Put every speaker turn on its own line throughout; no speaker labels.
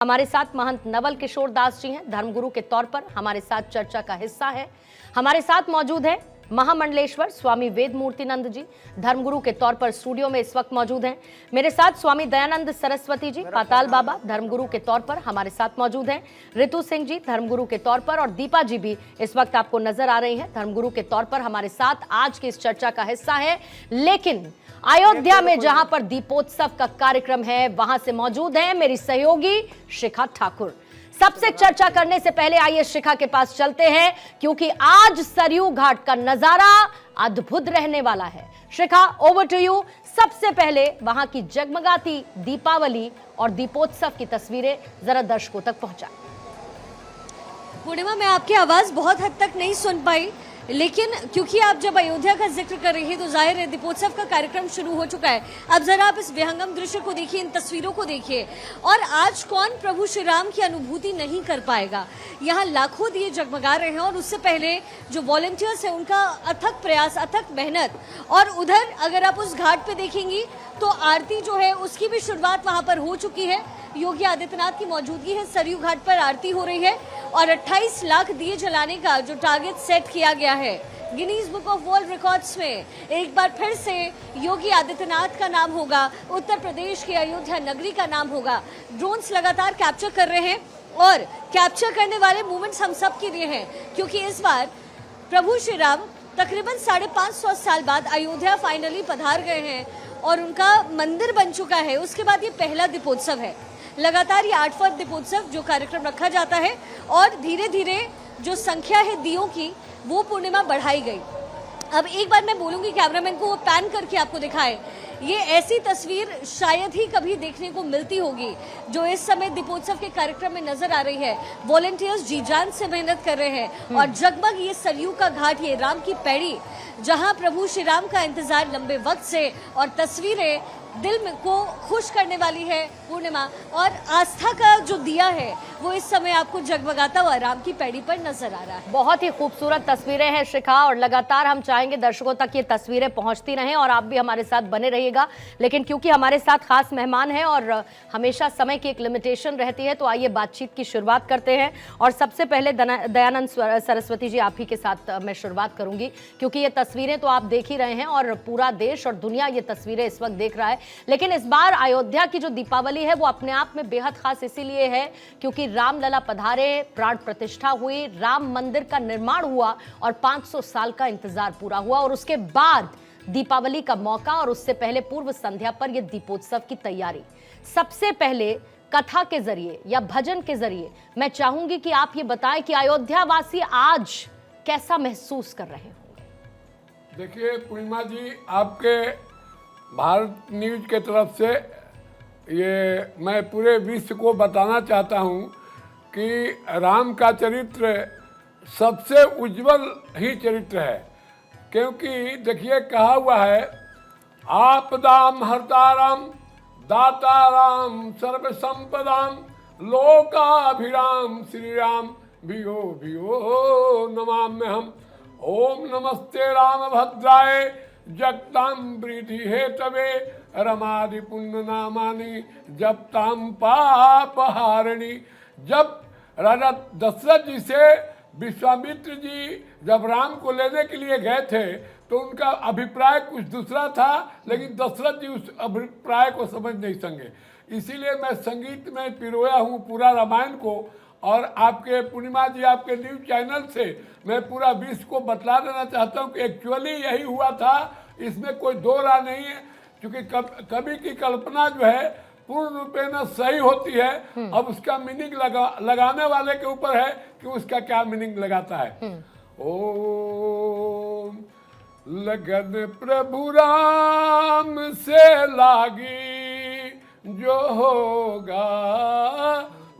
हमारे साथ महंत नवल किशोर दास जी हैं, धर्मगुरु के तौर पर हमारे साथ चर्चा का हिस्सा है। हमारे साथ मौजूद है महामंडलेश्वर स्वामी वेद मूर्तिनंद जी, धर्मगुरु के तौर पर स्टूडियो में इस वक्त मौजूद हैं। मेरे साथ स्वामी दयानंद सरस्वती जी पाताल बाबा, धर्मगुरु के तौर पर हमारे साथ मौजूद हैं। ऋतु सिंह जी धर्मगुरु के तौर पर, और दीपा जी भी इस वक्त आपको नजर आ रही हैं, धर्मगुरु के तौर पर हमारे साथ आज की इस चर्चा का हिस्सा है। लेकिन अयोध्या में जहां पर दीपोत्सव का कार्यक्रम है, वहां से मौजूद है मेरी सहयोगी शिखा ठाकुर। सबसे चर्चा करने से पहले आइए शिखा के पास चलते हैं, क्योंकि आज सरयू घाट का नजारा अद्भुत रहने वाला है। शिखा, ओवर टू यू। सबसे पहले वहां की जगमगाती दीपावली और दीपोत्सव की तस्वीरें जरा दर्शकों तक पहुंचाएं।
पूर्णिमा, मैं आपकी आवाज बहुत हद तक नहीं सुन पाई, लेकिन क्योंकि आप जब अयोध्या का जिक्र कर रही है तो जाहिर है दीपोत्सव का कार्यक्रम शुरू हो चुका है। अब जरा आप इस विहंगम दृश्य को देखिए, इन तस्वीरों को देखिए। और आज कौन प्रभु श्री राम की अनुभूति नहीं कर पाएगा। यहाँ लाखों दिए जगमगा रहे हैं, और उससे पहले जो वॉलंटियर्स हैं उनका अथक प्रयास, अथक मेहनत। और उधर अगर आप उस घाट पे देखेंगी तो आरती जो है उसकी भी शुरुआत वहां पर हो चुकी है। योगी आदित्यनाथ की मौजूदगी है, सरयू घाट पर आरती हो रही है, और 28 लाख दिए जलाने का जो टारगेट सेट किया गया है Guinness book of world records में, एक बार फिर से योगी आदित्यनाथ का नाम होगा, उत्तर प्रदेश की अयोध्या नगरी का नाम होगा। ड्रोन्स लगातार कैप्चर कर रहे हैं, और कैप्चर करने वाले मूवमेंट्स हम सब के लिए हैं, क्योंकि इस बार प्रभु श्री राम तकरीबन 550 साल बाद अयोध्या फाइनली पधार गए हैं, और उनका मंदिर बन चुका है। उसके बाद ये पहला दीपोत्सव है। लगातार ये 8वां दीपोत्सव जो कार्यक्रम रखा जाता है, और धीरे धीरे जो संख्या है दियों की वो पूर्णिमा बढ़ाई गई। अब एक बार मैं बोलूंगी कैमरामैन को वो पैन करके आपको दिखाए। ये ऐसी तस्वीर शायद ही कभी देखने को मिलती होगी जो इस समय दीपोत्सव के कार्यक्रम में नजर आ रही है। वॉलंटियर्स जी जान से मेहनत कर रहे हैं, और जगमग ये सरयू का घाट, ये राम की पैड़ी, जहां प्रभु श्री राम का इंतजार लंबे वक्त से, और तस्वीरें दिल में को खुश करने वाली है पूर्णिमा। और आस्था का जो दिया है वो इस समय आपको जगमगाता हुआ राम की पैड़ी पर नजर आ रहा है।
बहुत ही खूबसूरत तस्वीरें हैं शिखा, और लगातार हम चाहेंगे दर्शकों तक ये तस्वीरें पहुंचती रहें, और आप भी हमारे साथ बने रहिएगा। लेकिन क्योंकि हमारे साथ खास मेहमान हैं और हमेशा समय की एक लिमिटेशन रहती है, तो आइए बातचीत की शुरुआत करते हैं। और सबसे पहले दयानंद सरस्वती जी, आप ही के साथ मैं शुरुआत करूंगी, क्योंकि ये तस्वीरें तो आप देख ही रहे हैं, और पूरा देश और दुनिया ये तस्वीरें इस वक्त देख रहा है। लेकिन इस बार अयोध्या की जो दीपावली है वो अपने आप में बेहद खास इसीलिए है क्योंकि रामलला पधारे, प्राण प्रतिष्ठा हुई, राम मंदिर का निर्माण हुआ, और 500 साल का इंतजार पूरा हुआ, और उसके बाद दीपावली का मौका, और उससे पहले पूर्व संध्या पर यह दीपोत्सव की तैयारी। सबसे पहले कथा के जरिए या भजन के जरिए मैं चाहूंगी कि आप ये बताएं कि अयोध्या वासी आज कैसा महसूस कर रहे होंगे।
देखिए पूर्णिमा जी, आपके भारत न्यूज के तरफ से ये मैं पूरे विश्व को बताना चाहता हूँ कि राम का चरित्र सबसे उज्जवल ही चरित्र है। क्योंकि देखिए कहा हुआ है, आपदाम हरताराम दाताराम सर्व संपदाम लोकाभिराम श्री राम भियो भियो नमाम्यहम्। ओम नमस्ते राम भद्राय जगताम वृद्धि हेतवे रमादि पुण्य नामानि जपताम पापहारिणी। जब राजा दशरथ जी से विश्वामित्र जी जब राम को लेने के लिए गए थे तो उनका अभिप्राय कुछ दूसरा था, लेकिन दशरथ जी उस अभिप्राय को समझ नहीं सके। इसीलिए मैं संगीत में पिरोया हूँ पूरा रामायण को, और आपके पूर्णिमा जी आपके न्यूज चैनल से मैं पूरा विश्व को बतला देना चाहता हूँ कि एक्चुअली यही हुआ था। इसमें कोई दो राय नहीं है, क्योंकि कवि की कल्पना जो है पूर्ण रूपेण सही होती है। अब उसका मीनिंग लगाने वाले के ऊपर है कि उसका क्या मीनिंग लगाता है। ओम लगन प्रभु राम से लागी, जो होगा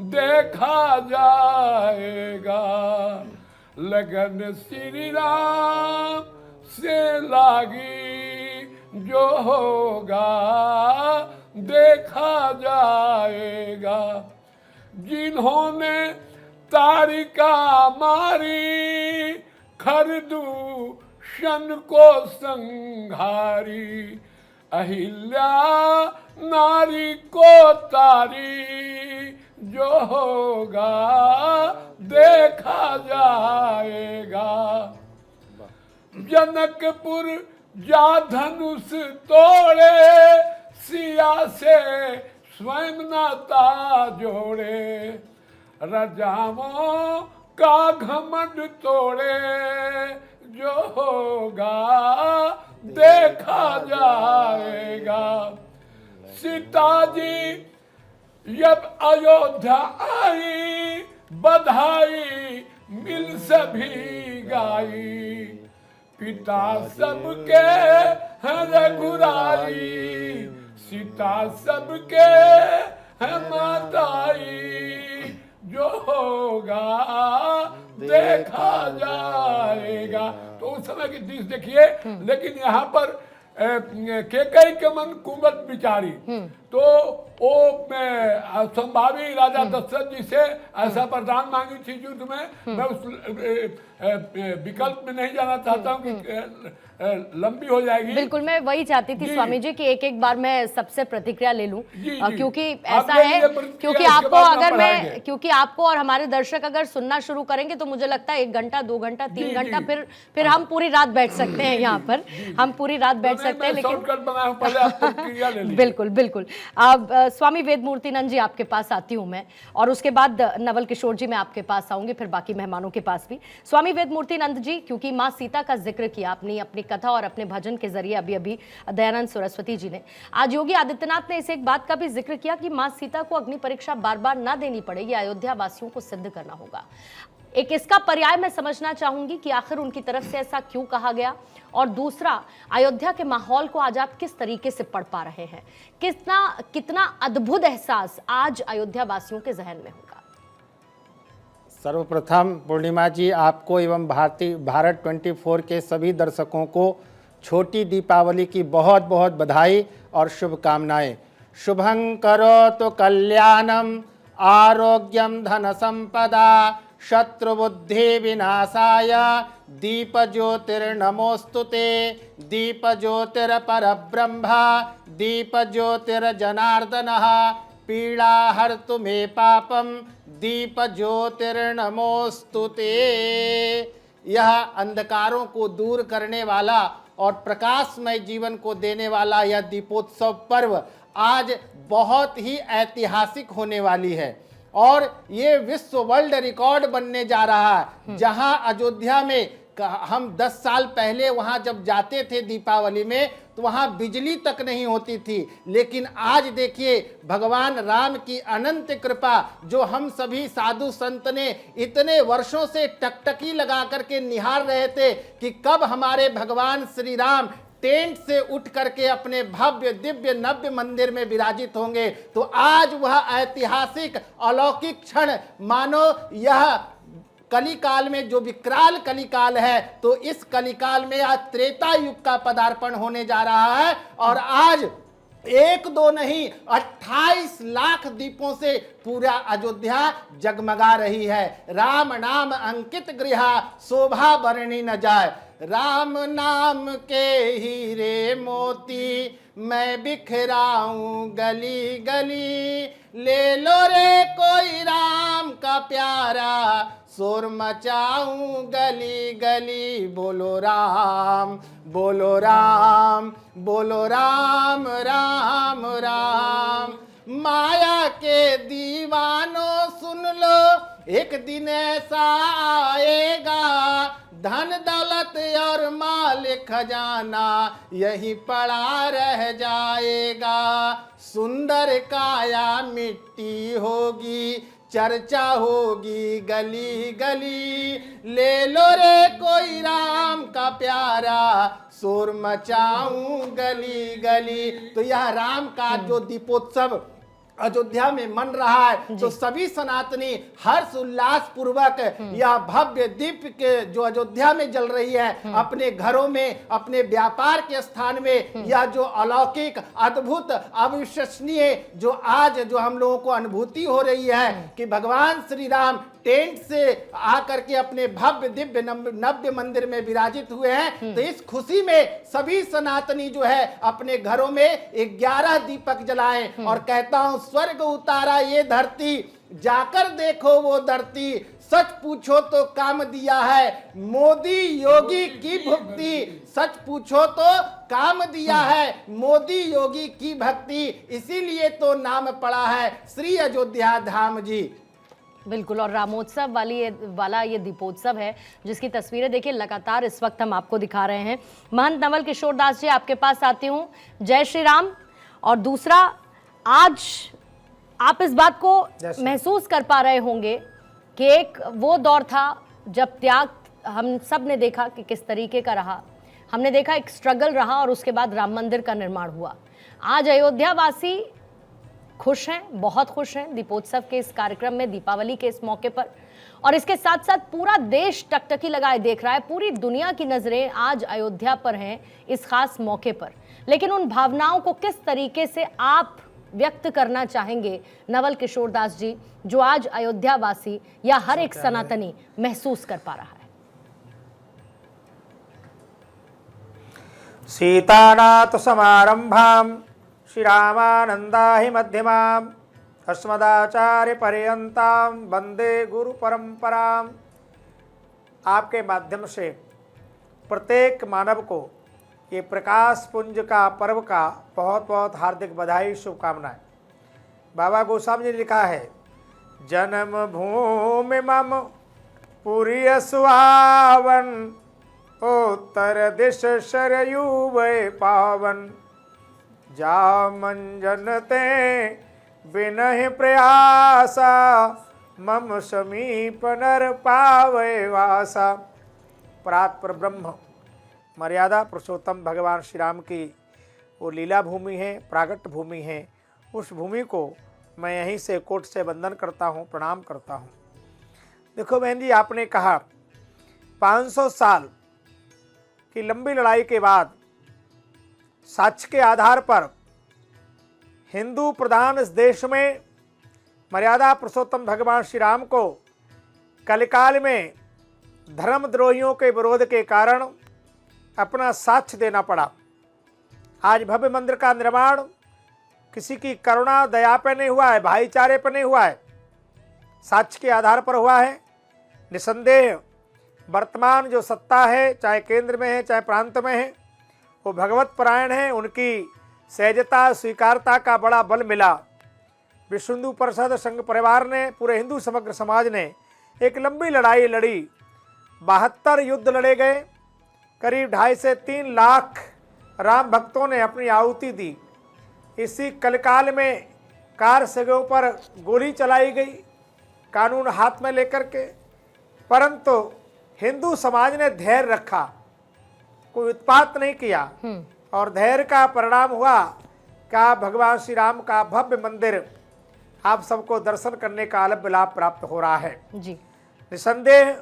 देखा जाएगा। लगन श्री राम से लागी, जो होगा देखा जाएगा। जिन्होंने तारिका मारी, खरदूषण को संहारी, अहिल्या नारी को तारी, जो होगा देखा जाएगा। जनकपुर जा धनुष तोड़े, सिया से स्वयं नाता जोड़े, रजाओं का घमंड तोड़े, जो होगा देखा जाएगा। सीता जी जब अयोध्या आई, बधाई मिल सभी गाई, पिता सबके हैं रघुराई, सीता सबके है माताई, जो होगा देखा जाएगा। तो उस समय की दृश्य देखिए। लेकिन यहाँ पर केकई के मन कुंवत विचारी, तो वो संभावी राजा दशरथ जी से ऐसा वरदान मांगी थी युद्ध में। मैं उस विकल्प में नहीं जाना चाहता हूँ कि लंबी हो जाएगी।
बिल्कुल, मैं वही चाहती थी स्वामी जी कि एक एक बार मैं सबसे प्रतिक्रिया ले लूं, क्योंकि ऐसा है, क्योंकि आपको और हमारे दर्शक अगर सुनना शुरू करेंगे तो मुझे लगता है 1 घंटा 2 घंटा 3 घंटा फिर हम पूरी रात बैठ सकते हैं यहाँ पर, हम पूरी रात बैठ सकते हैं। लेकिन बिल्कुल बिल्कुल। अब स्वामी वेदमूर्तिनंद जी आपके पास आती हूँ मैं, और उसके बाद नवल किशोर जी मैं आपके पास आऊंगी, फिर बाकी मेहमानों के पास भी। स्वामी वेदमूर्तिनंद जी, क्योंकि माँ सीता का जिक्र किया आपने अपनी कथा और अपने भजन के जरिए अभी दयानंद सरस्वती जी ने, आज योगी आदित्यनाथ ने इस एक बात का भी जिक्र किया कि माँ सीता को अग्नि परीक्षा बार बार ना देनी पड़े, ये अयोध्या वासियों को सिद्ध करना होगा। एक इसका पर्याय मैं समझना चाहूंगी कि आखिर उनकी तरफ से ऐसा क्यों कहा गया, और दूसरा अयोध्या के माहौल को आज आप किस तरीके से पढ़ पा रहे हैं, कितना अद्भुत एहसास आज अयोध्या वासियों के जहन में होगा।
सर्वप्रथम पूर्णिमा जी, आपको एवं भारत 24 के सभी दर्शकों को छोटी दीपावली की बहुत बहुत बधाई और शुभकामनाएं। शुभं करोतु कल्याणम आरोग्यम धन संपदा शत्रुबुद्धि विनाशाय दीप ज्योतिर्नमोस्तुते। दीप ज्योतिर परब्रह्मा दीप ज्योतिर जनार्दनः पीड़ा हर्तु मे पापम दीप ज्योतिर्नमोस्तुते। यह अंधकारों को दूर करने वाला और प्रकाशमय जीवन को देने वाला यह दीपोत्सव पर्व आज बहुत ही ऐतिहासिक होने वाली है, और ये विश्व वर्ल्ड रिकॉर्ड बनने जा रहा है। जहां अयोध्या में हम 10 साल पहले वहां जब जाते थे दीपावली में, तो वहां बिजली तक नहीं होती थी, लेकिन आज देखिए भगवान राम की अनंत कृपा, जो हम सभी साधु संत ने इतने वर्षों से टकटकी लगा करके निहार रहे थे कि कब हमारे भगवान श्री राम टेंट से उठ करके अपने भव्य दिव्य नव्य मंदिर में विराजित होंगे, तो आज वह ऐतिहासिक अलौकिक क्षण, मानो यह कलिकाल में जो विकराल कलिकाल है, तो इस कलिकाल में आज त्रेता युग का पदार्पण होने जा रहा है। और आज 1-2 नहीं 28 लाख दीपों से पूरा अयोध्या जगमगा रही है। राम नाम अंकित गृह शोभा बरनी न जाए। राम नाम के हीरे मोती मैं बिखराऊं गली गली, ले लो रे कोई राम का प्यारा शोर मचाऊं गली गली। बोलो राम बोलो राम बोलो राम राम राम। माया के दीवानों सुन लो, एक दिन ऐसा आएगा, धन दौलत और माल खजाना यही पड़ा रह जाएगा। सुंदर काया मिट्टी होगी, चर्चा होगी गली गली, ले लो रे कोई राम का प्यारा शोर मचाऊं गली गली। तो यह राम का जो दीपोत्सव अयोध्या में मन रहा है, तो सभी सनातनी हर्ष उल्लास पूर्वक यह भव्य दीप के जो अयोध्या में जल रही है, अपने घरों में अपने व्यापार के स्थान में यह जो अलौकिक अद्भुत अविश्वसनीय जो आज जो हम लोगों को अनुभूति हो रही है कि भगवान श्री राम टेंट से आकर के अपने भव्य दिव्य नव्य मंदिर में विराजित हुए हैं। तो इस खुशी में सभी सनातनी जो है अपने घरों में 11 दीपक जलाएं और कहता हूं स्वर्ग उतारा ये धरती, जाकर देखो वो धरती, सच पूछो तो काम दिया है मोदी योगी की भक्ति, सच पूछो तो काम दिया है मोदी योगी की भक्ति, इसीलिए तो नाम पड़ा है श्री अयोध्या धाम जी।
बिल्कुल, और रामोत्सव वाला ये दीपोत्सव है जिसकी तस्वीरें देखिए लगातार इस वक्त हम आपको दिखा रहे हैं। महंत नवल किशोर दास जी, आपके पास आती हूँ। जय श्री राम। और दूसरा, आज आप इस बात को महसूस कर पा रहे होंगे कि एक वो दौर था जब त्याग हम सब ने देखा कि किस तरीके का रहा, हमने देखा एक स्ट्रगल रहा और उसके बाद राम मंदिर का निर्माण हुआ। आज अयोध्या वासी खुश हैं, बहुत खुश हैं दीपोत्सव के इस कार्यक्रम में, दीपावली के इस मौके पर, और इसके साथ साथ पूरा देश टकटकी लगाए देख रहा है, पूरी दुनिया की नजरें आज अयोध्या पर हैं इस खास मौके पर। लेकिन उन भावनाओं को किस तरीके से आप व्यक्त करना चाहेंगे नवल किशोर दास जी, जो आज अयोध्या वासी या हर एक सनातनी महसूस कर पा रहा है?
सीतानाथ समारंभाम श्रीरामानंदाहि मध्यमाम अस्मदाचार्य पर्यंताम वंदे गुरु परंपराम। आपके माध्यम से प्रत्येक मानव को ये प्रकाश पुंज का पर्व का बहुत बहुत हार्दिक बधाई, शुभकामनाएं। बाबा गोस्वामी ने लिखा है, जन्म भूमि मम पुरी सुहावन, उत्तर दिश सरयू वै पावन, जा मंजनते बिनहि प्रयासा, मम समीप नर पावै वासा। परात्पर ब्रह्म मर्यादा पुरुषोत्तम भगवान श्री राम की वो लीला भूमि है, प्रागट भूमि है। उस भूमि को मैं यहीं से कोट से वंदन करता हूँ, प्रणाम करता हूँ। देखो बहन जी, आपने कहा 500 साल की लंबी लड़ाई के बाद साक्ष्य के आधार पर हिंदू प्रधान इस देश में मर्यादा पुरुषोत्तम भगवान श्री राम को कलिकाल में धर्मद्रोहियों के विरोध के कारण अपना साक्ष्य देना पड़ा। आज भव्य मंदिर का निर्माण किसी की करुणा दया पे नहीं हुआ है, भाईचारे पे नहीं हुआ है, साक्ष्य के आधार पर हुआ है। निसंदेह वर्तमान जो सत्ता है, चाहे केंद्र में है चाहे प्रांत में है, वो भगवत परायण है। उनकी सहजता स्वीकारता का बड़ा बल मिला। विश्व हिंदू परिषद संघ परिवार ने, पूरे हिंदू समग्र समाज ने एक लंबी लड़ाई लड़ी, 72 युद्ध लड़े गए, करीब 2.5 से 3 लाख राम भक्तों ने अपनी आहुति दी। इसी कलकाल में कार सगों पर गोली चलाई गई, कानून हाथ में लेकर के, परंतु हिंदू समाज ने धैर्य रखा, कोई उत्पात नहीं किया, और धैर्य का परिणाम हुआ का भगवान श्री राम का भव्य मंदिर आप सबको दर्शन करने का अलग लाभ प्राप्त हो रहा है
जी।
निसंदेह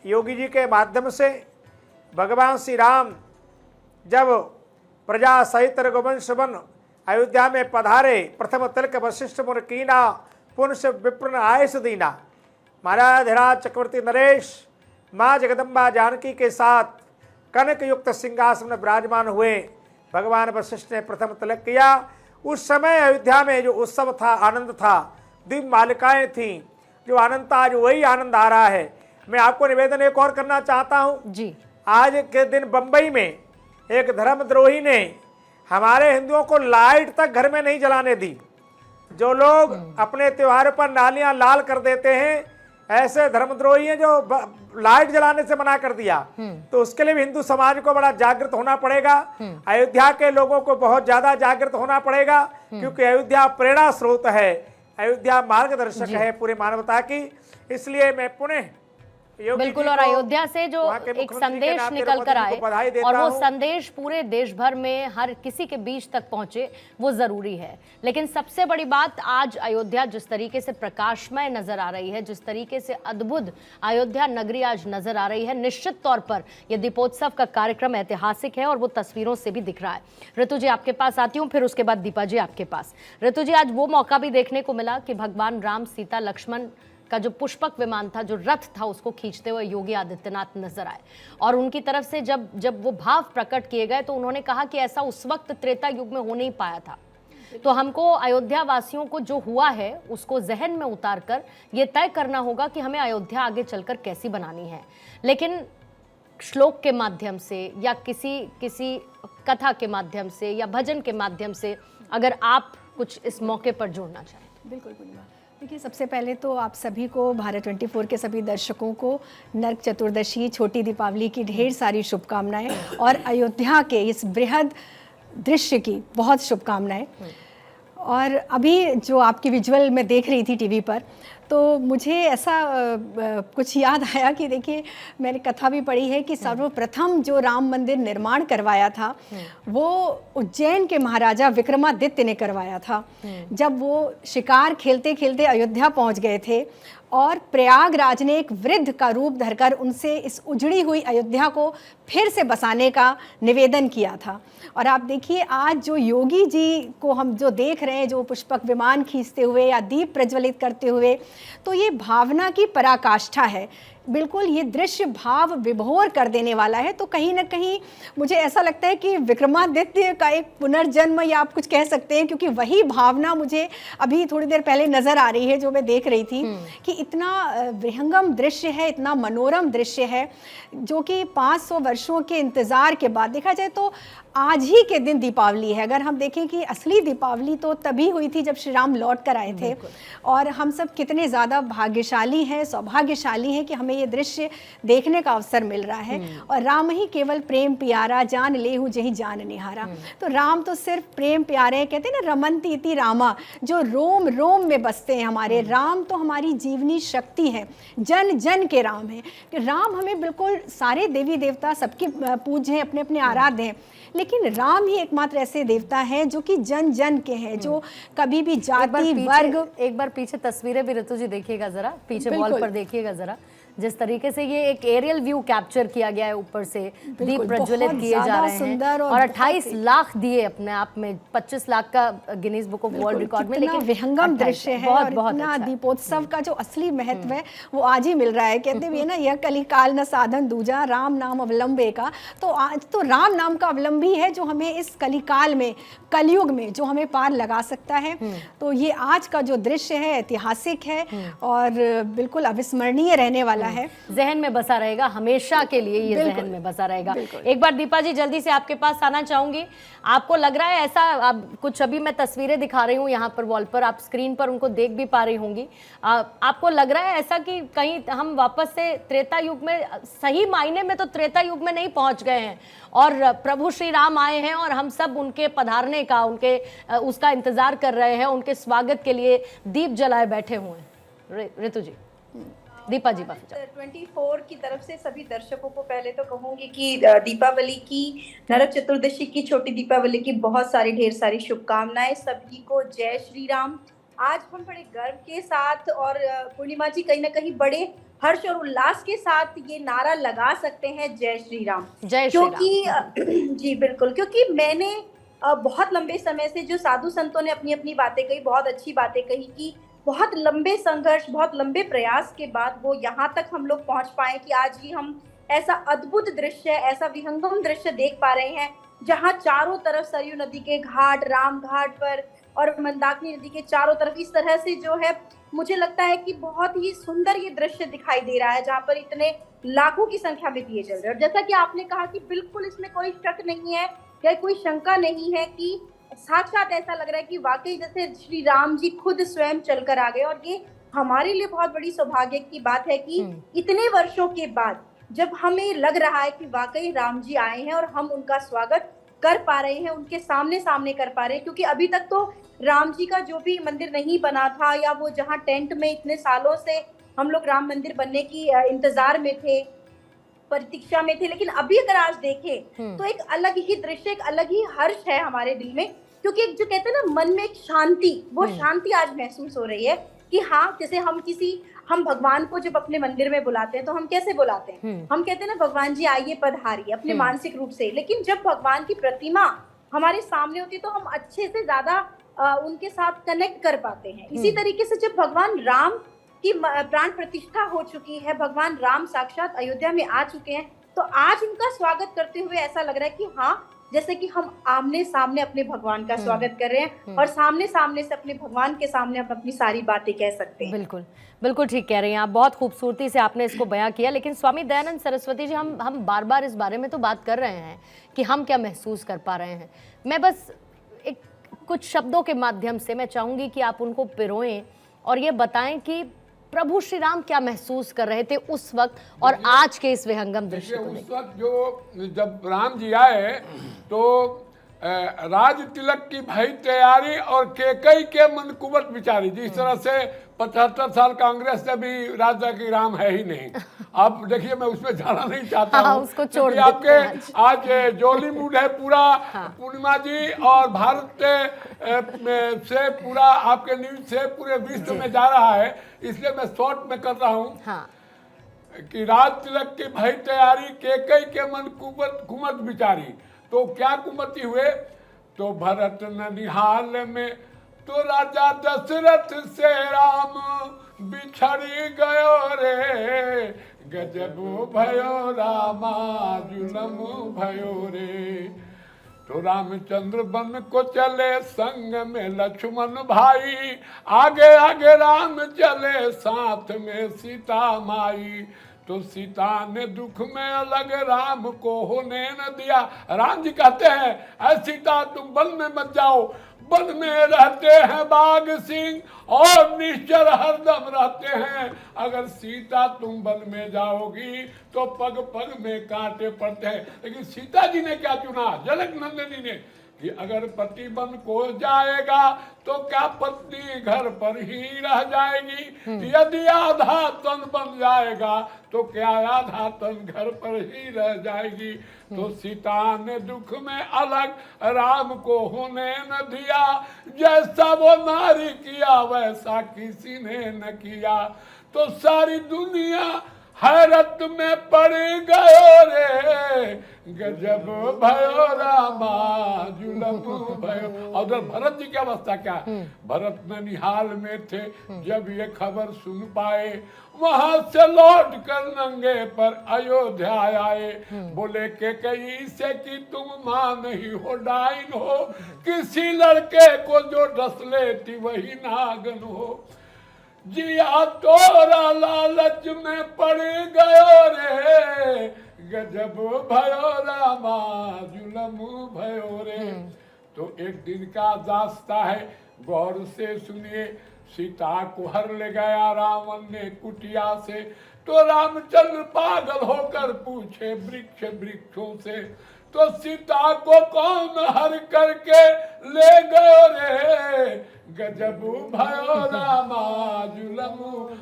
योगी जी के माध्यम से भगवान श्री राम जब प्रजा सहित रघुवंश बन अयोध्या में पधारे, प्रथम तिलक वशिष्ठ मुनि कीना, पुंस विप्रन आयस दीना। महाराज धीराज चक्रवर्ती नरेश माँ जगदम्बा जानकी के साथ कनक युक्त सिंहासन में विराजमान हुए। भगवान वशिष्ठ ने प्रथम तिलक किया। उस समय अयोध्या में जो उत्सव था, आनंद था, दिव्य मालिकाएं थीं, जो आनंद था, आज वही आनंद आ रहा है। मैं आपको निवेदन एक और करना चाहता हूं
जी।
आज के दिन बंबई में एक धर्मद्रोही ने हमारे हिंदुओं को लाइट तक घर में नहीं जलाने दी। जो लोग अपने त्योहार पर नालियां लाल कर देते हैं, ऐसे धर्मद्रोही हैं जो लाइट जलाने से मना कर दिया। तो उसके लिए भी हिंदू समाज को बड़ा जागृत होना पड़ेगा। अयोध्या के लोगों को बहुत ज्यादा जागृत होना पड़ेगा, क्योंकि अयोध्या प्रेरणा स्रोत है, अयोध्या मार्गदर्शक है पूरी मानवता की। इसलिए मैं पुनः
बिल्कुल, और अयोध्या से जो एक संदेश निकल कर आए और वो संदेश पूरे देश भर में हर किसी के बीच तक पहुंचे, वो जरूरी है। लेकिन सबसे बड़ी बात, आज अयोध्या जिस तरीके से प्रकाशमय नजर आ रही है, जिस तरीके से अद्भुत अयोध्या नगरी आज नजर आ रही है, निश्चित तौर पर यह दीपोत्सव का कार्यक्रम ऐतिहासिक है और वो तस्वीरों से भी दिख रहा है। ऋतु जी आपके पास आती हूँ, फिर उसके बाद दीपा जी आपके पास। ऋतु जी, आज वो मौका भी देखने को मिला कि भगवान राम, सीता, लक्ष्मण का जो पुष्पक विमान था, जो रथ था, उसको खींचते हुए योगी आदित्यनाथ नजर आए। और उनकी तरफ से जब वो भाव प्रकट किए गए तो उन्होंने कहा कि ऐसा उस वक्त त्रेता युग में हो नहीं पाया था। तो हमको अयोध्या वासियों को जो हुआ है उसको जहन में उतार कर ये तय करना होगा कि हमें अयोध्या आगे चलकर कैसी बनानी है। लेकिन श्लोक के माध्यम से या किसी कथा के माध्यम से या भजन के माध्यम से अगर आप कुछ इस मौके पर जोड़ना चाहें।
बिल्कुल पूर्णिमा, देखिए सबसे पहले तो आप सभी को, भारत 24 के सभी दर्शकों को नरक चतुर्दशी, छोटी दीपावली की ढेर सारी शुभकामनाएं और अयोध्या के इस बृहद दृश्य की बहुत शुभकामनाएं। और अभी जो आपकी विजुअल में देख रही थी टीवी पर, तो मुझे ऐसा कुछ याद आया कि देखिए मैंने कथा भी पढ़ी है कि सर्वप्रथम जो राम मंदिर निर्माण करवाया था वो उज्जैन के महाराजा विक्रमादित्य ने करवाया था। जब वो शिकार खेलते खेलते अयोध्या पहुंच गए थे और प्रयागराज ने एक वृद्ध का रूप धरकर उनसे इस उजड़ी हुई अयोध्या को फिर से बसाने का निवेदन किया था। और आप देखिए आज जो योगी जी को हम जो देख रहे हैं, जो पुष्पक विमान खींचते हुए या दीप प्रज्वलित करते हुए, तो ये भावना की पराकाष्ठा है। बिल्कुल ये दृश्य भाव विभोर कर देने वाला है। तो कहीं ना कहीं मुझे ऐसा लगता है कि विक्रमादित्य का एक पुनर्जन्म या आप कुछ कह सकते हैं, क्योंकि वही भावना मुझे अभी थोड़ी देर पहले नज़र आ रही है जो मैं देख रही थी कि इतना विहंगम दृश्य है, इतना मनोरम दृश्य है, जो कि 500 वर्षों के इंतज़ार के बाद देखा जाए तो आज ही के दिन दीपावली है। अगर हम देखें कि असली दीपावली तो तभी हुई थी जब श्री राम लौट कर आए थे। और हम सब कितने ज़्यादा भाग्यशाली हैं, सौभाग्यशाली हैं कि हमें ये दृश्य देखने का अवसर मिल रहा है। और राम ही केवल प्रेम प्यारा, जान लेहु जही जान निहारा। तो राम तो सिर्फ प्रेम प्यारे हैं, कहते हैं ना रमन्ति इति रामा, जो रोम रोम में बसते हैं हमारे। राम तो हमारी जीवनी शक्ति है, जन जन के राम है। कि राम हमें बिल्कुल सारे देवी देवता सबके पूज्य हैं, अपने अपने आराध्य हैं, लेकिन राम ही एकमात्र ऐसे देवता हैं जो कि जन जन के हैं, जो कभी भी जाति वर्ग।
एक बार पीछे तस्वीरें भी ऋतु जी देखिएगा जरा, पीछे वॉल पर देखिएगा जरा, जिस तरीके से ये एक एरियल व्यू कैप्चर किया गया है, ऊपर से दीप प्रज्वलित किए जा रहे हैं और 28 लाख दिए अपने आप में, 25 लाख का Guinness book of world record में। लेकिन
विहंगम दृश्य है और इतना दीपोत्सव का जो असली महत्व है वो आज ही मिल रहा है। कहते भी है ना, यह कलिकाल न साधन दूजा, राम नाम अवलंबे का। तो आज तो राम नाम का अवलंबी है जो हमें इस कलिकाल में, कलयुग में जो हमें पार लगा सकता है। तो ये आज का जो दृश्य है ऐतिहासिक है और बिल्कुल अविस्मरणीय रहने वाला है,
जहन में बसा रहेगा हमेशा के लिए, ये जहन में बसा रहेगा। एक बार दीपा जी जल्दी से आपके पास आना चाहूंगी। आपको लग रहा है ऐसा, अब कुछ अभी मैं तस्वीरें दिखा रही हूँ यहाँ पर वॉल पर, आप स्क्रीन पर उनको देख भी पा रही होंगी। आपको लग रहा है ऐसा कि कहीं हम वापस से त्रेता युग में, सही मायने में तो त्रेता युग में नहीं पहुंच गए हैं और प्रभु श्री राम आए हैं और हम सब उनके पधारने का, उनके उसका इंतजार कर रहे हैं, उनके स्वागत के लिए दीप जलाए बैठे हुए हैं। ऋतु जी, दीपा जी,
24 की तरफ से सभी दर्शकों को पहले तो कहूंगी कि दीपावली की, नरक चतुर्दशी की, छोटी दीपावली की बहुत सारी ढेर सारी शुभकामनाएं सभी को। जय श्री राम। आज हम बड़े गर्व के साथ और पूर्णिमा जी कहीं ना कहीं बड़े हर्ष और उल्लास के साथ ये नारा लगा सकते हैं, जय श्री राम।
जय श्री राम।
क्योंकि जी बिल्कुल, क्योंकि मैंने बहुत लंबे समय से जो साधु संतों ने अपनी अपनी बातें कही, बहुत अच्छी बातें कही कि बहुत लंबे संघर्ष, बहुत लंबे प्रयास के बाद वो यहाँ तक हम लोग पहुँच पाए कि आज ही हम ऐसा अद्भुत दृश्य, ऐसा विहंगम दृश्य देख पा रहे हैं, जहाँ चारों तरफ सरयू नदी के घाट, राम घाट पर और मंदाकिनी नदी के चारों तरफ इस तरह से जो है, मुझे लगता है कि बहुत ही सुंदर ये दृश्य दिखाई दे रहा है, जहाँ पर इतने लाखों की संख्या में दिए जल रहे हैं। और जैसा कि आपने कहा कि बिल्कुल इसमें कोई शक नहीं है या कोई शंका नहीं है कि साक्षात ऐसा लग रहा है कि वाकई जैसे श्री राम जी खुद स्वयं चलकर आ गए। और ये हमारे लिए बहुत बड़ी सौभाग्य की बात है कि इतने वर्षों के बाद जब हमें लग रहा है कि वाकई राम जी आए हैं और हम उनका स्वागत कर पा रहे हैं, उनके सामने सामने कर पा रहे हैं। क्योंकि अभी तक तो राम जी का जो भी मंदिर नहीं बना था, या वो जहाँ टेंट में इतने सालों से हम लोग राम मंदिर बनने की इंतजार में थे, प्रतीक्षा में थे, लेकिन अभी अगर आज देखें तो एक अलग ही दृश्य, एक अलग ही हर्ष है हमारे दिल में। क्योंकि एक जो कहते हैं ना, मन में एक शांति, वो शांति आज महसूस हो रही है कि हाँ, जैसे हम भगवान को जब अपने मंदिर में बुलाते हैं तो हम कैसे बुलाते हैं, हम कहते हैं ना भगवान जी आइए पधारिए, अपने मानसिक रूप से। लेकिन जब भगवान की प्रतिमा हमारे सामने होती है तो हम अच्छे से ज्यादा उनके साथ कनेक्ट कर पाते हैं। इसी तरीके से जब भगवान राम की प्राण प्रतिष्ठा हो चुकी है, भगवान राम साक्षात अयोध्या में आ चुके हैं, तो आज उनका स्वागत करते हुए ऐसा लग रहा है कि हाँ, जैसे कि हम आमने सामने अपने भगवान का स्वागत कर रहे हैं और सामने सामने से अपने भगवान के सामने हम अपनी सारी बातें कह सकते हैं।
बिल्कुल बिल्कुल ठीक कह रही हैं आप, बहुत खूबसूरती से आपने इसको बयां किया। लेकिन स्वामी दयानंद सरस्वती जी, हम बार बार इस बारे में तो बात कर रहे हैं कि हम क्या महसूस कर पा रहे हैं। मैं बस एक कुछ शब्दों के माध्यम से मैं चाहूंगी कि आप उनको पिरोएं और ये बताएं कि प्रभु श्री राम क्या महसूस कर रहे थे उस वक्त और आज के इस विहंगम दृश्य को
उस वक्त जो जब राम जी आए तो राज तिलक की भई तैयारी और केकई के मन कुबत बिचारी, जिस तरह से 75 साल कांग्रेस से भी राजा की राम है ही नहीं। आप देखिए, मैं उसमें जाना नहीं चाहता हूँ,
उसको छोड़
आपके आज जोली मूड है पूरा। पूर्णिमा जी और भारत से पूरा आपके न्यूज से पूरे विश्व में जा रहा है, इसलिए मैं शॉर्ट में कर रहा हूँ कि राज तिलक की भई तैयारी केकई के मन कुमत बिचारी। तो क्या कुमति हुए, तो भरत ननिहाल में तो राजा दशरथ से राम बिछड़ी गयो रे, गजब भयो रामा जुलम भयो रे। तो रामचंद्र बन को चले संग में लक्ष्मण भाई, आगे आगे राम चले साथ में सीता माई। तो सीता ने दुख में अलग राम को होने न दिया। राम जी कहते हैं, ऐ सीता तुम वन में मत जाओ, वन में रहते हैं बाघ सिंह और निश्चर हरदम रहते हैं। अगर सीता तुम वन में जाओगी तो पग पग में कांटे पड़ते हैं। लेकिन सीता जी ने क्या चुना, जनक नंदिनी ने, कि अगर पति बन को जाएगा तो क्या पत्नी घर पर ही रह जाएगी, यदि आधा तन बन जाएगा तो क्या आधा तन घर पर ही रह जाएगी। तो सीता ने दुख में अलग राम को होने न दिया, जैसा वो नारी किया वैसा किसी ने न किया। तो सारी दुनिया हैरत में पड़ गयो रे, गजब भयो रामा जुलम भयो। और उधर भरत जी की अवस्था क्या, भरत ननिहाल में थे जब ये खबर सुन पाए, वहां से लौट कर नंगे पर अयोध्या आए। बोले के कई से कि तुम मां नहीं हो डाइन हो, किसी लड़के को जो डस लेती वही नागन हो। जिया तोरा लालच में पड़ गयो रे, गजब भयो रामा जुलम भयो रे। तो एक दिन का दास्ता है, गौर से सुनिए। सीता को हर ले गया रावण ने कुटिया से, तो रामचंद्र पागल होकर पूछे वृक्षों से, तो सीता को कौन हर करके ले गयो रे, गजब भयो रामा जुलम।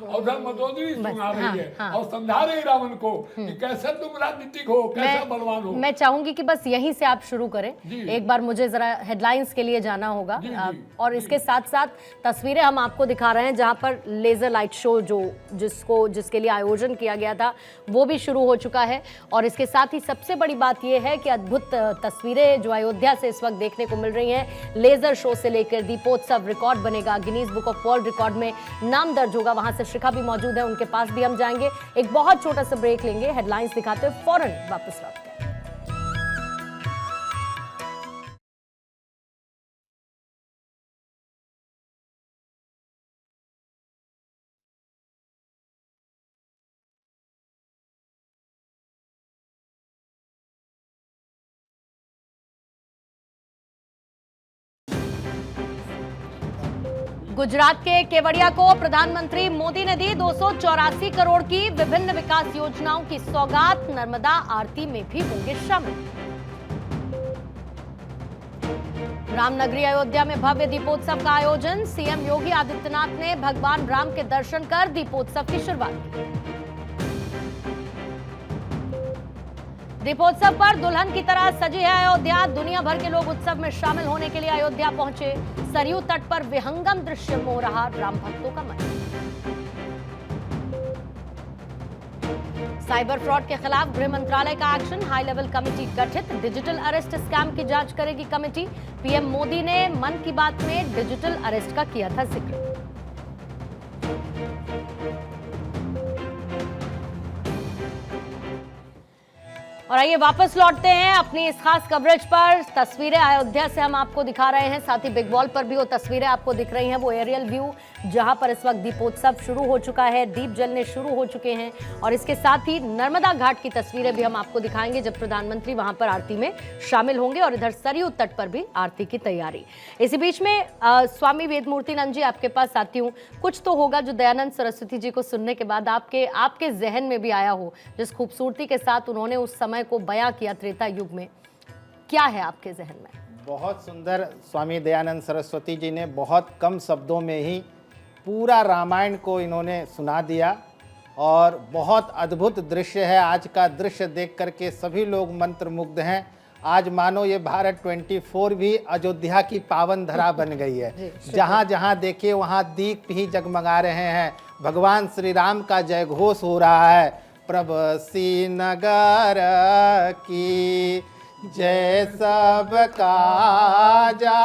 और धर्मदोदरी सुना रही है और समझा रही रावण को कि कैसे तुम राजनीतिक हो, कैसे बलवान हो।
मैं चाहूंगी कि बस यहीं से आप शुरू करें। एक बार मुझे जरा हेडलाइंस के लिए जाना होगा। और इसके साथ साथ तस्वीरें हम आपको दिखा रहे हैं जहां पर लेजर लाइट शो जिसके लिए आयोजन किया गया था वो भी शुरू हो चुका है। और इसके साथ ही सबसे बड़ी बात यह है कि अद्भुत तस्वीरें जो अयोध्या से इस वक्त देखने को मिल रही हैं, लेजर शो से लेकर दीपोत्सव रिकॉर्ड बनेगा, Guinness book of world record में नाम दर्ज होगा। वहां से शिखा भी मौजूद है, उनके पास भी हम जाएंगे। एक बहुत छोटा सा ब्रेक लेंगे, हेडलाइंस दिखाते हुए फौरन वापस लौटते हैं। गुजरात के केवड़िया को प्रधानमंत्री मोदी ने दी 284 करोड़ की विभिन्न विकास योजनाओं की सौगात, नर्मदा आरती में भी होंगे शामिल। रामनगरी अयोध्या में भव्य दीपोत्सव का आयोजन, सीएम योगी आदित्यनाथ ने भगवान राम के दर्शन कर दीपोत्सव की शुरुआत की। दीपोत्सव पर दुल्हन की तरह सजी है अयोध्या, दुनिया भर के लोग उत्सव में शामिल होने के लिए अयोध्या पहुंचे। सरयू तट पर विहंगम दृश्य मोह रहा राम भक्तों का मन। साइबर फ्रॉड के खिलाफ गृह मंत्रालय का एक्शन, हाई लेवल कमेटी गठित, डिजिटल अरेस्ट स्कैम की जांच करेगी कमेटी। पीएम मोदी ने मन की बात में डिजिटल अरेस्ट का किया था जिक्र। और आइए वापस लौटते हैं अपनी इस खास कवरेज पर। तस्वीरें अयोध्या से हम आपको दिखा रहे हैं, साथ ही बिग वॉल पर भी वो तस्वीरें आपको दिख रही हैं, वो एरियल व्यू जहां पर इस वक्त दीपोत्सव शुरू हो चुका है, दीप जलने शुरू हो चुके हैं। और इसके साथ ही नर्मदा घाट की तस्वीरें भी हम आपको दिखाएंगे जब प्रधानमंत्री वहां पर आरती में शामिल होंगे, और इधर सरयू तट पर भी आरती की तैयारी। इसी बीच में स्वामी वेदमूर्तिनंद जी आपके पास आती हूँ। कुछ तो होगा जो दयानंद सरस्वती जी को सुनने के बाद आपके जहन में भी आया हो, जिस खूबसूरती के साथ उन्होंने उस समय को बयां किया त्रेता युग में। क्या है आपके जहन में?
बहुत सुंदर स्वामी दयानंद सरस्वती जी ने बहुत कम शब्दों में ही पूरा रामायण को इन्होंने सुना दिया, और बहुत अद्भुत दृश्य है। आज का दृश्य देख करके सभी लोग मंत्रमुग्ध हैं। आज मानो ये भारत 24 भी अयोध्या की पावन धरा बन गई है। जहाँ जहाँ देखिए वहाँ दीप ही जगमगा रहे हैं, भगवान श्री राम का जय घोष हो रहा है। प्रभसी नगर की जय सब काजा,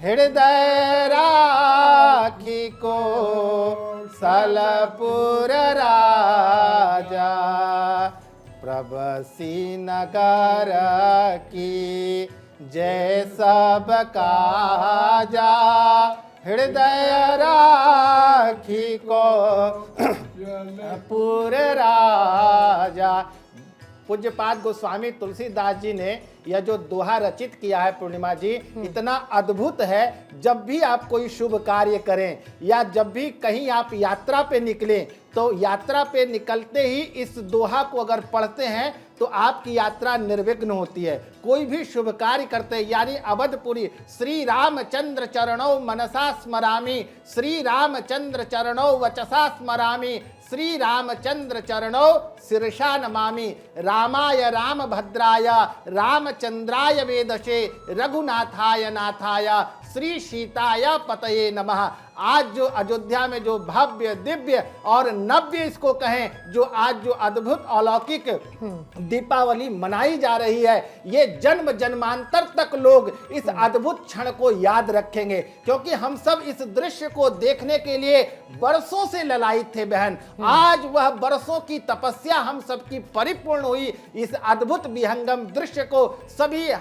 हृदय राखी को सलपुर राजा। प्रभसी नगर की जय सब काजा, हृदय राखी को पूरे राजा। पूज्यपाद गोस्वामी तुलसीदास जी ने यह जो दोहा रचित किया है पूर्णिमा जी, इतना अद्भुत है। जब भी आप कोई शुभ कार्य करें या जब भी कहीं आप यात्रा पे निकलें, तो यात्रा पे निकलते ही इस दोहा को अगर पढ़ते हैं तो आपकी यात्रा निर्विघ्न होती है। कोई भी शुभ कार्य करते हैं, यानी अवधपुरी श्री रामचंद्र चरणों मनसा स्मरामि, श्री रामचंद्र चरणों वचसा स्मरामि, श्री रामचंद्र चरणों शिरसा नमामि। रामाय रामभद्राय रामचंद्राय वेदसे, रघुनाथाय नाथाय श्री सीताय पतये नमः। आज जो अयोध्या में जो भव्य दिव्य और नव्य इसको कहें, जो आज जो अद्भुत अलौकिक दीपावली मनाई जा रही है, ये जन्म जन्मांतर तक लोग इस अद्भुत क्षण को याद रखेंगे, क्योंकि हम सब इस दृश्य को देखने के लिए बरसों से ललायित थे बहन। आज वह बरसों की तपस्या हम सबकी परिपूर्ण हुई। इस अद्भुत विहंगम दृश्य को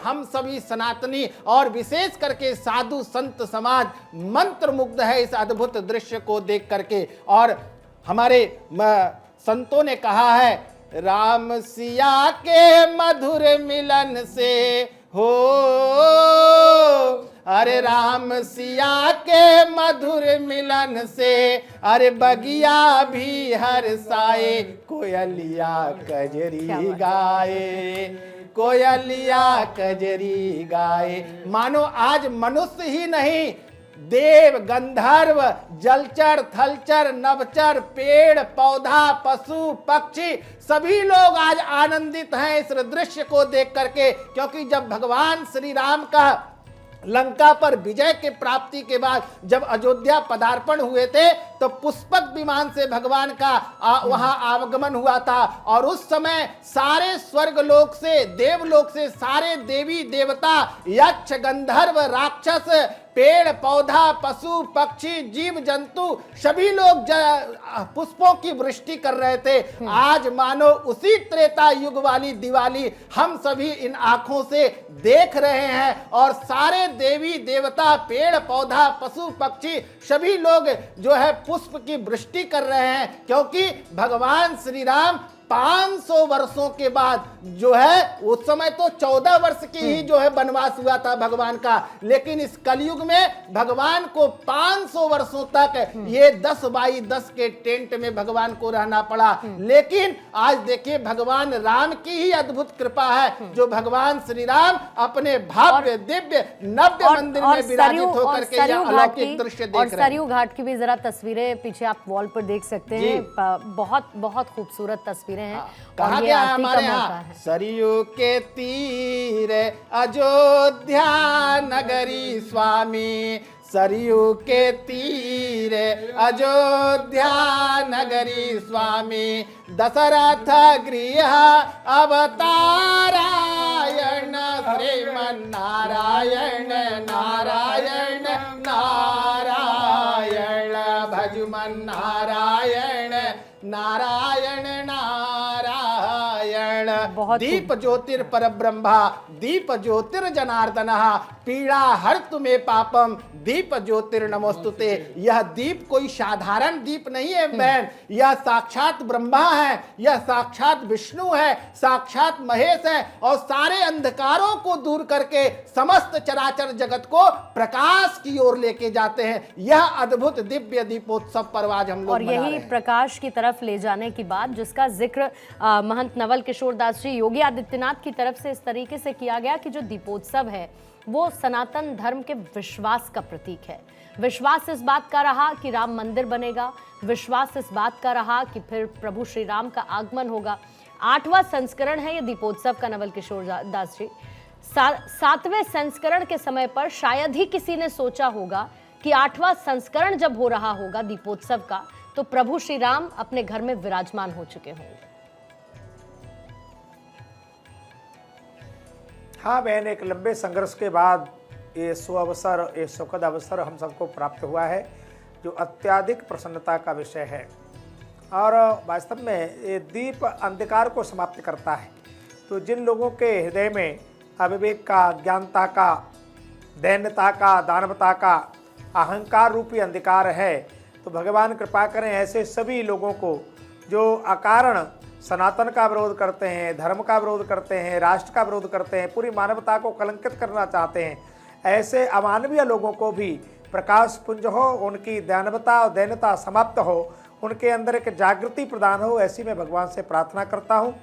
हम सभी सनातनी और विशेष करके साधु संत समाज मंत्रमुग्ध है इस अद्भुत दृश्य को देख करके। और हमारे संतों ने कहा है, राम सिया के मधुर मिलन से हो, अरे राम सिया के मधुर मिलन से, अरे बगिया भी हर्षाए, कोयलिया कजरी गाए, कोयलिया कजरी गाए। मानो आज मनुष्य ही नहीं, देव गंधर्व जलचर थलचर नभचर पेड़ पौधा पशु पक्षी सभी लोग आज आनंदित हैं इस दृश्य को देख करके, क्योंकि जब भगवान श्री राम का लंका पर विजय के प्राप्ति के बाद जब अयोध्या पदार्पण हुए थे, तो पुष्पक विमान से भगवान का वहां आगमन हुआ था। और उस समय सारे स्वर्ग लोक से देवलोक से सारे देवी देवता यक्ष गंधर्व राक्षस पेड़ पौधा पशु पक्षी जीव जंतु सभी लोग पुष्पों की वृष्टि कर रहे थे। आज मानो उसी त्रेता युग वाली दिवाली हम सभी इन आंखों से देख रहे हैं, और सारे देवी देवता पेड़ पौधा पशु पक्षी सभी लोग जो है पुष्प की वृष्टि कर रहे हैं, क्योंकि भगवान श्री राम 500 वर्षों के बाद जो है, उस समय तो 14 वर्ष की ही जो है वनवास हुआ था भगवान का, लेकिन इस कलयुग में भगवान को 500 वर्षों तक ये 10 बाई 10 के टेंट में भगवान को रहना पड़ा। लेकिन आज देखिए भगवान राम की ही अद्भुत कृपा है, जो भगवान श्री राम अपने भव्य दिव्य नव्य मंदिर में विराजित होकर के यह अलौकिक दृश्य देख रहे हैं।
और सरयू घाट की भी जरा तस्वीरें पीछे आप वॉल पर देख सकते हैं, बहुत बहुत खूबसूरत तस्वीरें हैं।
कहा गया हमारे यहाँ, सरयू के तीर अयोध्या नगरी स्वामी, सरयू के तीर अयोध्या नगरी स्वामी, दशरथ गृह अवतारायण श्रीमन नारायण नारायण नारायण भजमन नारायण नारायण नारायण।
बहुत
दीप ज्योतिर परब्रह्मा दीप ज्योतिर जनार्दन पीड़ा हर्तु मे पापम दीप ज्योतिर नमोस्तुते। यह दीप कोई साधारण दीप नहीं है बहन, यह साक्षात ब्रह्मा है, यह साक्षात विष्णु है, साक्षात महेश है और सारे अंधकारों को दूर करके समस्त चराचर जगत को प्रकाश की ओर लेके जाते हैं। यह अद्भुत दिव्य दीपोत्सव पर्व आज हम लोग
और
मना
यही
रहे हैं।
प्रकाश की तरफ ले जाने की बात जिसका जिक्र महंत नवल किशोर दास जी योगी आदित्यनाथ की तरफ से इस तरीके से किया गया कि जो दीपोत्सव है वो सनातन धर्म के विश्वास का प्रतीक है। विश्वास इस बात का रहा कि राम मंदिर बनेगा, विश्वास इस बात का रहा कि फिर प्रभु श्री राम का आगमन होगा। 8वां संस्करण है ये दीपोत्सव का नवल किशोर दास जी। 7वें संस्करण के समय पर शायद ही किसी ने सोचा होगा कि 8वां संस्करण जब हो रहा होगा दीपोत्सव का तो प्रभु श्री राम अपने घर में विराजमान हो चुके होंगे।
हाँ बहन, एक लंबे संघर्ष के बाद ये सुअवसर, ये सुखद अवसर हम सबको प्राप्त हुआ है जो अत्यधिक प्रसन्नता का विषय है। और वास्तव में ये दीप अंधकार को समाप्त करता है। तो जिन लोगों के हृदय में अविवेक का, ज्ञानता का, दैन्यता का, दानवता का, अहंकार रूपी अंधकार है, तो भगवान कृपा करें ऐसे सभी लोगों को जो अकारण सनातन का विरोध करते हैं, धर्म का विरोध करते हैं, राष्ट्र का विरोध करते हैं, पूरी मानवता को कलंकित करना चाहते हैं, ऐसे अमानवीय लोगों को भी प्रकाश पुंज हो, उनकी दानवता और दैन्यता समाप्त हो, उनके अंदर एक जागृति प्रदान हो, ऐसी मैं भगवान से प्रार्थना करता हूँ।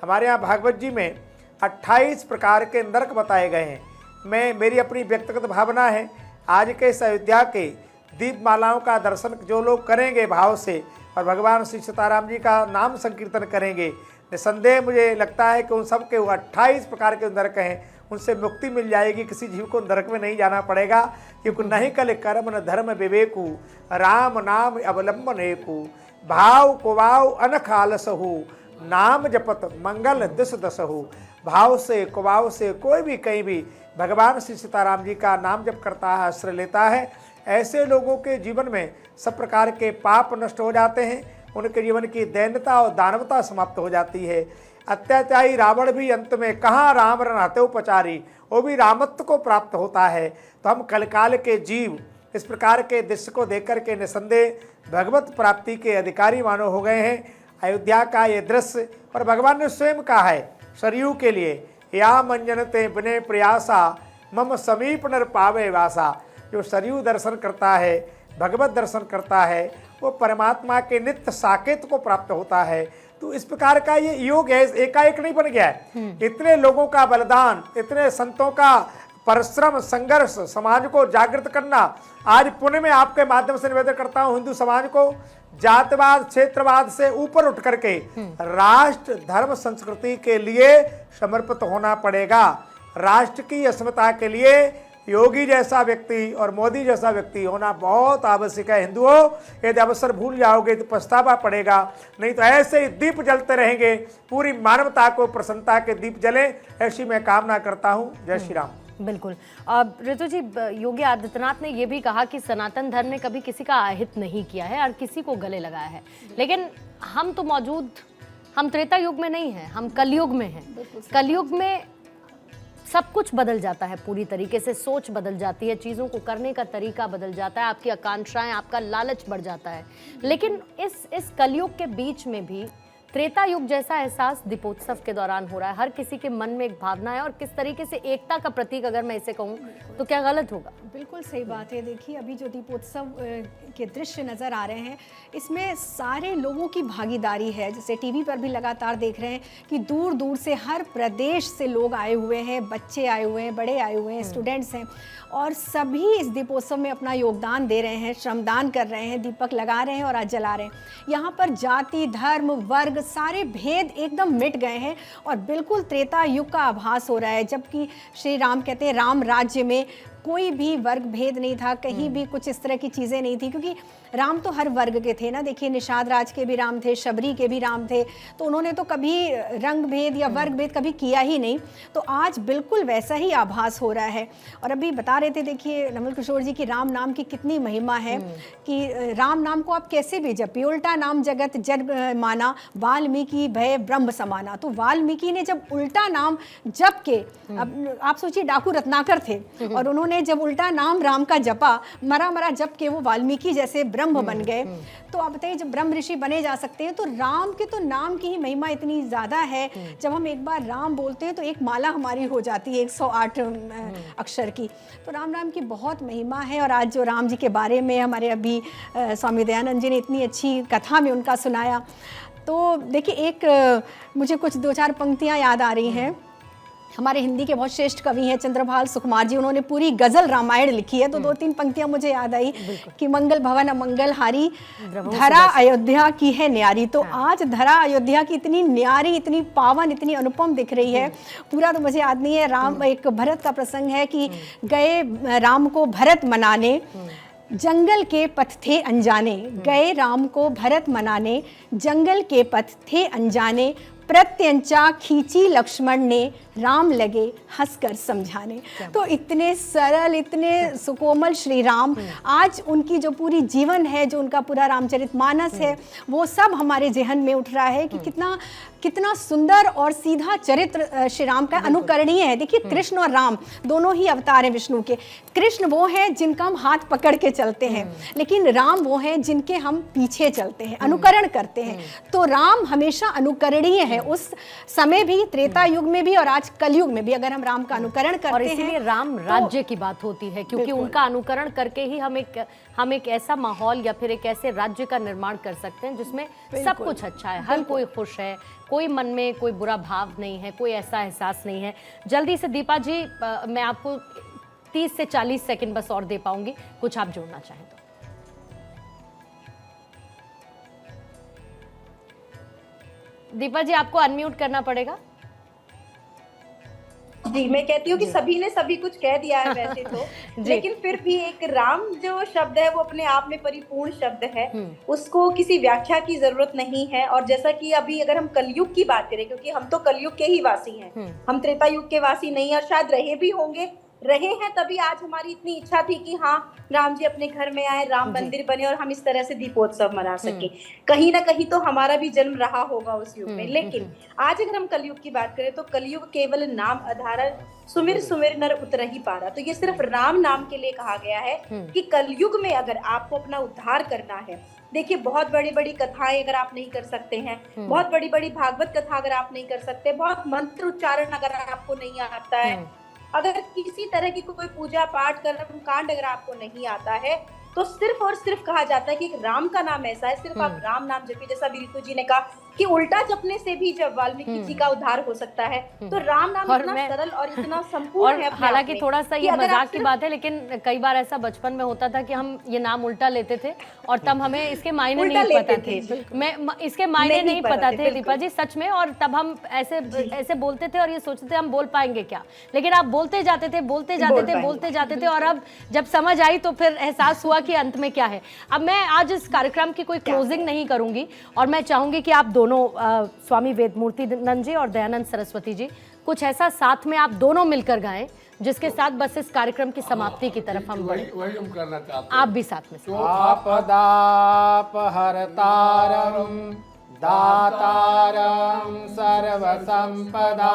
हमारे यहाँ भागवत जी में 28 प्रकार के नरक बताए गए हैं। मेरी अपनी व्यक्तिगत भावना है, आज के इस अयोध्या के दीपमालाओं का दर्शन जो लोग करेंगे भाव से और भगवान श्री सीताराम जी का नाम संकीर्तन करेंगे, निसंदेह मुझे लगता है कि उन सब के 28 प्रकार के नरक हैं उनसे मुक्ति मिल जाएगी। किसी जीव को नरक में नहीं जाना पड़ेगा, क्योंकि नहीं कल कर्म न धर्म विवेकु राम नाम अवलंबन एकु भाव कुवाव अनख आलसहु नाम जपत मंगल दिस दसहु। भाव से कुवाव से कोई भी कहीं भी भगवान श्री सीताराम जी का नाम जप करता है, आश्रय लेता है, ऐसे लोगों के जीवन में सब प्रकार के पाप नष्ट हो जाते हैं, उनके जीवन की दैन्यता और दानवता समाप्त हो जाती है। अत्याचारी रावण भी अंत में कहाँ राम रहते उपचारी, वो भी रामत्व को प्राप्त होता है। तो हम कलकाल के जीव इस प्रकार के दृश्य को देख कर के निसंदेह भगवत प्राप्ति के अधिकारी मानो हो गए हैं। अयोध्या का ये दृश्य, और भगवान ने स्वयं कहा है सरयू के लिए, या मंजनते बिने प्रयासा मम समीप नर पावे वासा। जो सरयू दर्शन करता है, भगवत दर्शन करता है, वो परमात्मा के नित्य साकेत को प्राप्त होता है। तो इस प्रकार का ये योग है, एकाएक नहीं बन गया है। इतने लोगों का बलिदान, इतने संतों का परिश्रम, संघर्ष, समाज को जागृत करना। आज पुण्य में आपके माध्यम से निवेदन करता हूँ, हिंदू समाज को जातिवाद, क्षेत्रवाद से ऊपर उठ करके राष्ट्र, धर्म, संस्कृति के लिए समर्पित होना पड़ेगा। राष्ट्र की अस्मिता के लिए योगी जैसा व्यक्ति और मोदी जैसा व्यक्ति होना बहुत आवश्यक है। हिंदुओं, यदि अवसर भूल जाओगे तो पछतावा पड़ेगा, नहीं तो ऐसे ही दीप जलते रहेंगे, पूरी मानवता को प्रसन्नता के दीप जले, ऐसी मैं कामना करता हूँ। जय श्री राम।
बिल्कुल। ऋतु जी, योगी आदित्यनाथ ने यह भी कहा कि सनातन धर्म ने कभी किसी का अहित नहीं किया है और किसी को गले लगाया है, लेकिन हम तो मौजूद, हम त्रेता युग में नहीं हैं, हम कलयुग में हैं। कलयुग में सब कुछ बदल जाता है, पूरी तरीके से सोच बदल जाती है, चीज़ों को करने का तरीका बदल जाता है, आपकी आकांक्षाएं, आपका लालच बढ़ जाता है। लेकिन इस कलयुग के बीच में भी त्रेता युग जैसा एहसास दीपोत्सव के दौरान हो रहा है। हर किसी के मन में एक भावना है और किस तरीके से एकता का प्रतीक अगर मैं इसे कहूँ तो क्या गलत होगा?
बिल्कुल सही बात है। देखिए, अभी जो दीपोत्सव के दृश्य नज़र आ रहे हैं, इसमें सारे लोगों की भागीदारी है। जैसे टीवी पर भी लगातार देख रहे हैं कि दूर दूर से हर प्रदेश से लोग आए हुए हैं, बच्चे आए हुए हैं, बड़े आए हुए हैं, स्टूडेंट्स हैं, और सभी इस दीपोत्सव में अपना योगदान दे रहे हैं, श्रमदान कर रहे हैं, दीपक लगा रहे हैं और आज जला रहे हैं। यहाँ पर जाति, धर्म, वर्ग, सारे भेद एकदम मिट गए हैं और बिल्कुल त्रेता युग का आभास हो रहा है। जबकि श्री राम कहते हैं राम राज्य में कोई भी वर्ग भेद नहीं था, कहीं भी कुछ इस तरह की चीज़ें नहीं थी, क्योंकि राम तो हर वर्ग के थे ना। देखिए निषाद राज के भी राम थे, शबरी के भी राम थे, तो उन्होंने तो कभी रंग भेद या वर्ग भेद कभी किया ही नहीं। तो आज बिल्कुल वैसा ही आभास हो रहा है। और अभी बता रहे थे, देखिए नवल किशोर जी, की राम नाम की कितनी महिमा है, कि राम नाम को आप कैसे भी जपिए। उल्टा नाम जगत जग माना, वाल्मीकि भय ब्रह्म समाना। तो वाल्मीकि ने जब उल्टा नाम जप के, अब आप सोचिए डाकू रत्नाकर थे और उन्होंने जब उल्टा नाम राम का जपा, मरा मरा जप के वो वाल्मीकि जैसे ब्रह्म बन गए। तो आप बताइए, जब ब्रह्म ऋषि बने जा सकते हैं, तो राम के तो नाम की ही महिमा इतनी ज़्यादा है। जब हम एक बार राम बोलते हैं तो एक माला हमारी हो जाती है 108 अक्षर की। तो राम नाम की बहुत महिमा है। और आज जो राम जी के बारे में हमारे अभी स्वामी दयानंद जी ने इतनी अच्छी कथा में उनका सुनाया, तो देखिए एक मुझे कुछ 2-4 पंक्तियाँ याद आ रही हैं। हमारे हिंदी के बहुत श्रेष्ठ कवि हैं चंद्रभाल सुकुमार जी, उन्होंने पूरी गजल रामायण लिखी है। तो 2-3 पंक्तियां मुझे याद आई कि मंगल भवन अमंगल हारी, धरा अयोध्या की है न्यारी। तो आज धरा अयोध्या की इतनी न्यारी, इतनी पावन, इतनी अनुपम दिख रही है। पूरा तो मुझे याद नहीं है। राम, एक भरत का प्रसंग है कि गए राम को भरत मनाने, जंगल के पथ थे अनजाने। गए राम को भरत मनाने, जंगल के पथ थे अनजाने। प्रत्यंचा खींची लक्ष्मण ने, राम लगे हंसकर समझाने। तो इतने सरल, इतने सुकोमल श्री राम, आज उनकी जो पूरी जीवन है, जो उनका पूरा रामचरितमानस है, वो सब हमारे जहन में उठ रहा है कि कितना कितना सुंदर और सीधा चरित्र श्री राम का अनुकरणीय है। देखिए कृष्ण और राम दोनों ही अवतार हैं विष्णु के। कृष्ण वो हैं जिनका हम हाथ पकड़ के चलते हैं, लेकिन राम वो हैं जिनके हम पीछे चलते हैं, अनुकरण करते हैं। तो राम हमेशा अनुकरणीय है, उस समय भी, त्रेता युग में भी और आज कलयुग में भी। अगर हम राम का अनुकरण करते हैं,
और इसीलिए राम राज्य की बात होती है, क्योंकि उनका अनुकरण करके ही हम एक ऐसा माहौल या फिर एक ऐसे राज्य का निर्माण कर सकते हैं जिसमें सब कुछ अच्छा है, हर कोई खुश है, कोई मन में कोई बुरा भाव नहीं है, कोई ऐसा एहसास नहीं है। जल्दी से दीपा जी, मैं आपको 30 से 40 सेकंड बस और दे पाऊंगी, कुछ आप जोड़ना चाहें तो। दीपा जी, आपको अनम्यूट करना पड़ेगा।
जी, मैं कहती हूँ कि सभी ने सभी कुछ कह दिया है वैसे तो, लेकिन फिर भी एक राम जो शब्द है वो अपने आप में परिपूर्ण शब्द है, उसको किसी व्याख्या की जरूरत नहीं है। और जैसा कि अभी अगर हम कलयुग की बात करें, क्योंकि हम तो कलयुग के ही वासी हैं, हम त्रेता युग के वासी नहीं, और शायद रहे भी होंगे, रहे हैं तभी आज हमारी इतनी इच्छा थी कि हाँ राम जी अपने घर में आए, राम मंदिर बने और हम इस तरह से दीपोत्सव मना सके। कहीं ना कहीं तो हमारा भी जन्म रहा होगा उस युग में। लेकिन आज अगर हम कलयुग की बात करें तो कलयुग केवल नाम आधार, सुमिर सुमिर नर उतरहि पारा। तो ये सिर्फ राम नाम के लिए कहा गया है कि कलयुग में अगर आपको अपना उद्धार करना है, देखिए बहुत बड़ी बड़ी कथाएं अगर आप नहीं कर सकते हैं, बहुत बड़ी बड़ी भागवत कथा अगर आप नहीं कर सकते, बहुत मंत्र उच्चारण अगर आपको नहीं आता है, अगर किसी तरह की कोई पूजा पाठ कर्म कांड अगर आपको नहीं आता है, तो सिर्फ और सिर्फ कहा जाता है कि एक राम का नाम ऐसा है, सिर्फ आप राम नाम जपिए। जैसा ऋतु जी ने कहा कि उल्टा जपने से भी जब वाल्मीकि जी का उद्धार हो सकता है, तो राम नाम इतना सरल और इतना संपूर्ण है।
हालांकि थोड़ा सा ये मजाक की बात है, लेकिन कई बार ऐसा बचपन में होता था कि हम ये नाम उल्टा लेते थे और तब हमें इसके मायने नहीं पता थे। मैं इसके मायने नहीं पता थे दीपा जी, सच में। और तब हम ऐसे बोलते थे और ये सोचते थे हम बोल पाएंगे क्या, लेकिन आप बोलते जाते थे, बोलते जाते थे, और अब जब समझ आई तो फिर एहसास हुआ कि अंत में क्या है। अब मैं आज इस कार्यक्रम की कोई क्लोजिंग नहीं करूंगी और मैं चाहूंगी कि आप दोनों स्वामी वेदमूर्तिनंद जी और दयानंद सरस्वती जी कुछ ऐसा साथ में आप दोनों मिलकर गाएं जिसके साथ बस इस कार्यक्रम की समाप्ति की तरफ हम बढ़ें।
वही हम करना चाहते
आप भी साथ में।
आपदापहर्तारं दातारं सर्वसंपदां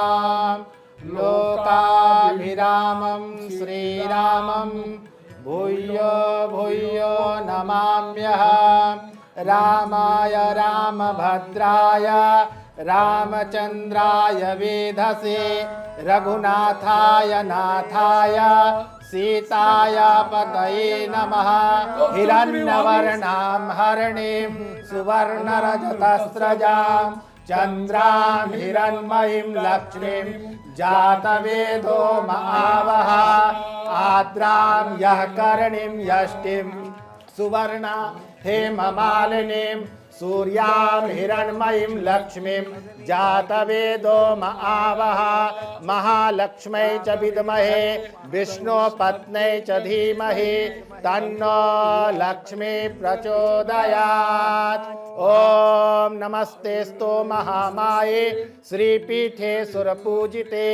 लोकाभिरामं श्रीरामं भूयो भूयो नमाम्यहम्। रामाय रामभद्राय रामचंद्राय वेधसे रघुनाथाय नाथाय सीताय पतये नमः। हिरण्यवर्णां हरिणीं सुवर्णरजतस्रजां चन्द्रां हिरण्मयीं लक्ष्मीं जातवेदो महावः। आद्रां यः कर्णीं यष्टिं सुवर्णा हेममालिनीं सूर्यां हिरण्मयीं लक्ष्मीं जातवेदो महावः महालक्ष्मै च विद्महे विष्णुपत्न्यै च धीमहि तन्नो लक्ष्मी प्रचोदयात्। ओम नमस्तेस्तु महामाये श्रीपीठे सुरपूजिते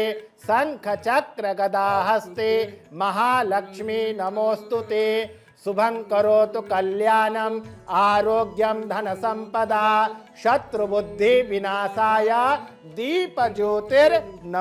शंख चक्र गदाहस्ते महालक्ष्मी नमोस्तुते। शुभं करोतु कल्याणं आरोग्यं धन संपदा शत्रुबुद्धि विनाशाय दीप ज्योतिर्नमोस्तुते।